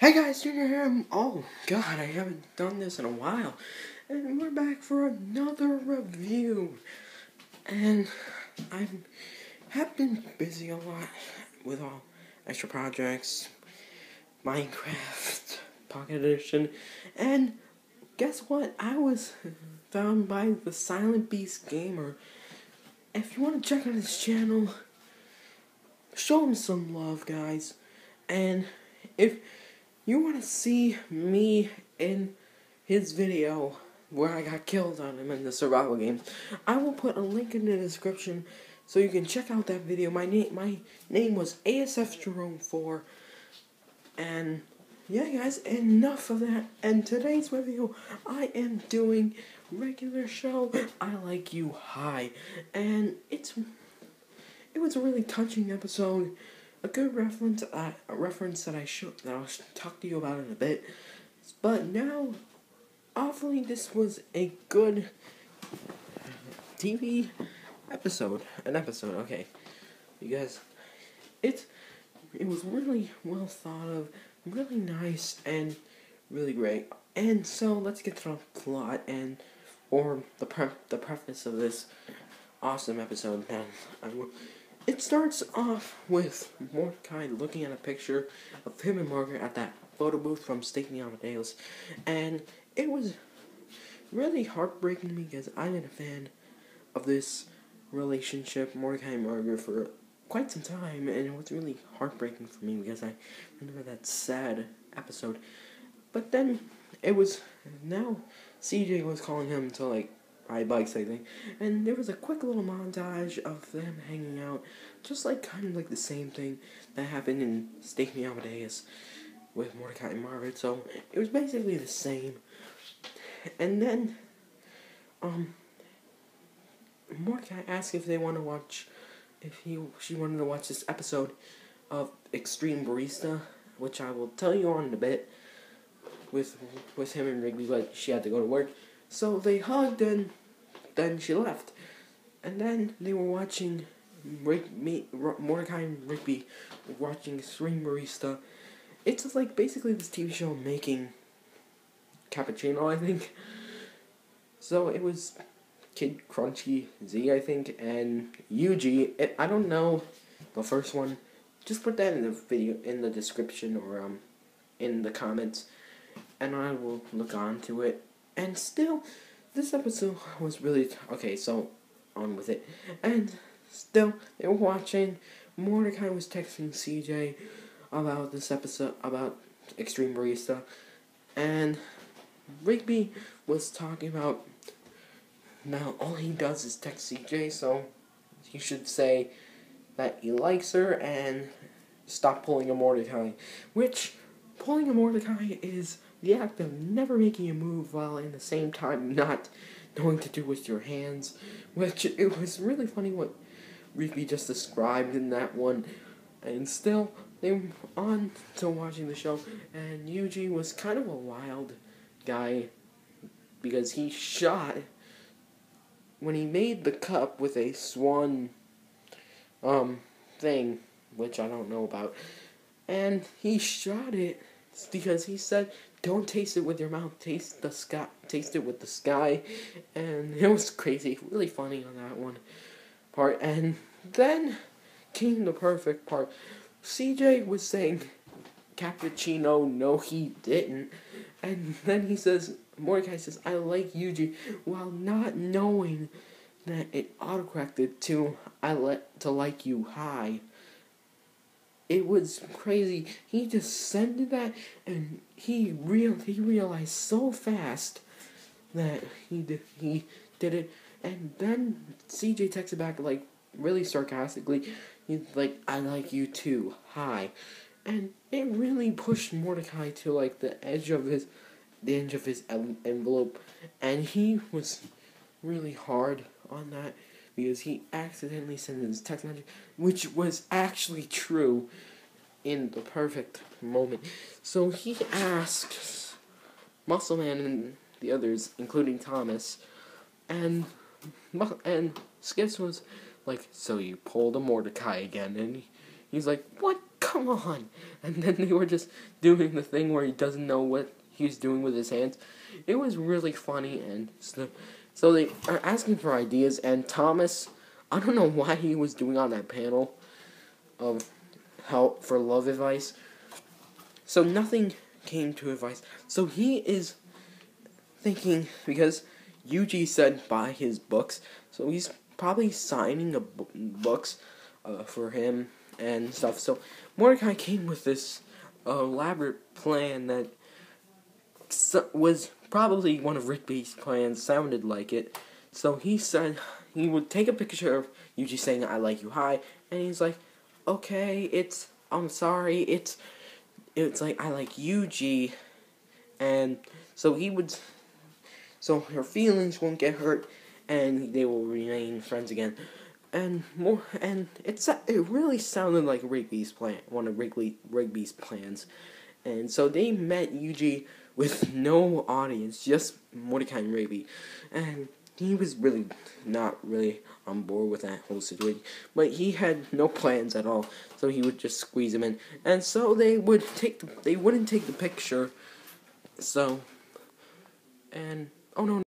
Hey guys, Junior here. Oh god, I haven't done this in a while. And we're back for another review. And I have been busy a lot with all extra projects, Minecraft, Pocket Edition, and guess what? I was found by the Silent Beast Gamer. If you want to check out his channel, show him some love, guys. And if you want to see me in his video where I got killed on him in the survival games, I will put a link in the description so you can check out that video. My name was ASF4, and yeah, guys, enough of that. And today's video, I am doing regular show I Like You High, and it was a really touching episode. A good reference that I'll talk to you about in a bit. But now, awfully, this was a good TV episode. Okay, you guys, it was really well thought of, really nice, and really great. And so let's get to the plot or the preface of this awesome episode. It starts off with Mordecai looking at a picture of him and Margaret at that photo booth from Steak Me Amadeus, and it was really heartbreaking to me because I've been a fan of this relationship, Mordecai and Margaret, for quite some time, and it was really heartbreaking for me because I remember that sad episode. But then now CJ was calling him to ride bikes, I think, and there was a quick little montage of them hanging out, just kind of like the same thing that happened in Steak Me Amadeus with Mordecai and Margaret. So it was basically the same. And then Mordecai asked if she wanted to watch this episode of Extreme Barista, which I will tell you on in a bit, with him and Rigby, but she had to go to work. So they hugged, and then she left. And then they were watching, Mordecai and Rigby watching Extreme Barista. It's just basically this TV show making cappuccino, I think. So it was Kid Crunchy Z, I think, and UG. I don't know the first one. Just put that in the video, in the description, or in the comments, and I will look on to it. And still, this episode was really okay, so on with it. And still, they were watching. Mordecai was texting CJ about this episode, about Extreme Barista. And Rigby was talking about now all he does is text CJ, so he should say that he likes her and stop pulling a Mordecai. Which, pulling a Mordecai is the act of never making a move while in the same time not knowing to do with your hands. Which, it was really funny what Rigby just described in that one. And still, they were on to watching the show, and Yuji was kind of a wild guy because he shot, when he made the cup with a swan thing, which I don't know about, and he shot it because he said, don't taste it with your mouth, taste it with the sky. And it was crazy, really funny on that one part. And then came the perfect part. CJ was saying cappuccino, no he didn't, and then Mordecai says, I like Yuji, while not knowing that it autocorrected to like you high. It was crazy. He just sent that, and he realized so fast that he did it. And then CJ texted back really sarcastically. He's like, I like you too, hi. And it really pushed Mordecai to the edge of his envelope, and he was really hard on that because he accidentally sent his text message, which was actually true in the perfect moment. So he asked Muscle Man and the others, including Thomas, and Skips was like, so you pulled a Mordecai again, and he's like, "What? Come on!" And then they were just doing the thing where he doesn't know what he's doing with his hands. It was really funny, and so they are asking for ideas, and Thomas, I don't know why he was doing on that panel of help for love advice. So nothing came to advice. So he is thinking, because Yuji said buy his books, so he's probably signing the books for him and stuff. So Mordecai came with this elaborate plan that was probably one of Rigby's plans, sounded like it. So he said he would take a picture of Yuji saying, "I like you, hi," and he's like, "Okay, I'm sorry, it's like, I like Yuji," and so so her feelings won't get hurt, and they will remain friends again. And it really sounded like Rigby's plan, one of Rigby's plans. And so they met Yuji with no audience, just Mordecai and Rigby. And he was really not really on board with that whole situation. But he had no plans at all, so he would just squeeze him in. And so they wouldn't take the picture. So, and oh no.